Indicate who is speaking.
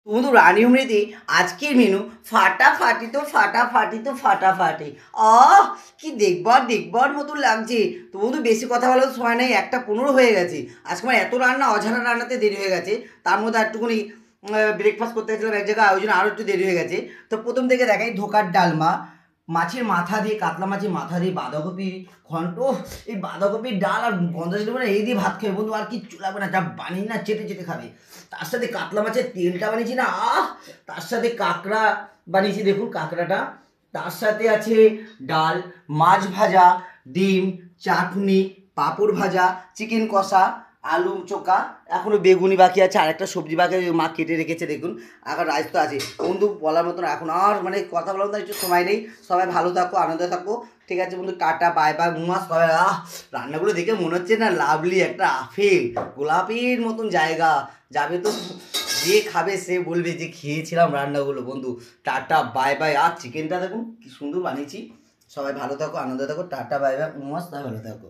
Speaker 1: বন্ধু রানী অমৃতি আজকের মেনু ফাটাফাটি তো ফাটাফাটি তো ফাটাফাটি। আহ কি দেখবার মতন লাগছে। তো বন্ধু বেশি কথা বলার সময় নেই, 1:15 হয়ে গেছে। আজকে আমার এত রান্না অজানা রান্নাতে দেরি হয়ে গেছে। তার মধ্যে একটুখানি ব্রেকফাস্ট করতে গেছিলাম এক জায়গায়, ওই জন্য আরও একটু দেরি হয়ে গেছে। তো প্রথম থেকে দেখাই ধোকার ডালমা, মাছের মাথা দিয়ে, কাতলা মাছের মাথা দিয়ে বাঁধাকপি ঘন্ট। এই বাঁধাকপির ডাল আর গন্ধ মানে এই দিয়ে ভাত খাবে বন্ধু, আর কিচ্ছু লাগবে না, যা বানিয়ে না চেটে চেটে খাবে। তার সাথে কাতলা মাছের তেলটা বানিয়েছি না, তার সাথে কাঁকড়া বানিয়েছি, দেখুন কাঁকড়াটা। তার সাথে আছে ডাল, মাছ ভাজা, ডিম, চাটনি, পাঁপড় ভাজা, চিকেন কষা, আলু চোখা, এখনও বেগুনি বাকি আছে, আর একটা সবজি বাকি মা কেটে রেখেছে দেখুন। এখন রাইস তো আছে বন্ধু, বলার মতন এখন আর মানে কথা বলার মতন একটু সময় নেই। সবাই ভালো থাকো, আনন্দে থাকো, ঠিক আছে বন্ধু, টাটা বাই বাই মুয়া সবাই। রান্নাগুলো দেখে মনে হচ্ছে না লাভলি একটা আপেল গোলাপির মতন জায়গা যাবে তো, যে খাবে সে বলবে যে খেয়েছিলাম রান্নাগুলো বন্ধু। Tata bye bye. আর চিকেনটা দেখুন কি সুন্দর বানিয়েছি। সবাই ভালো থাকো, আনন্দে থাকো, টাটা বাই বাই মুয়া, সবাই ভালো থাকো।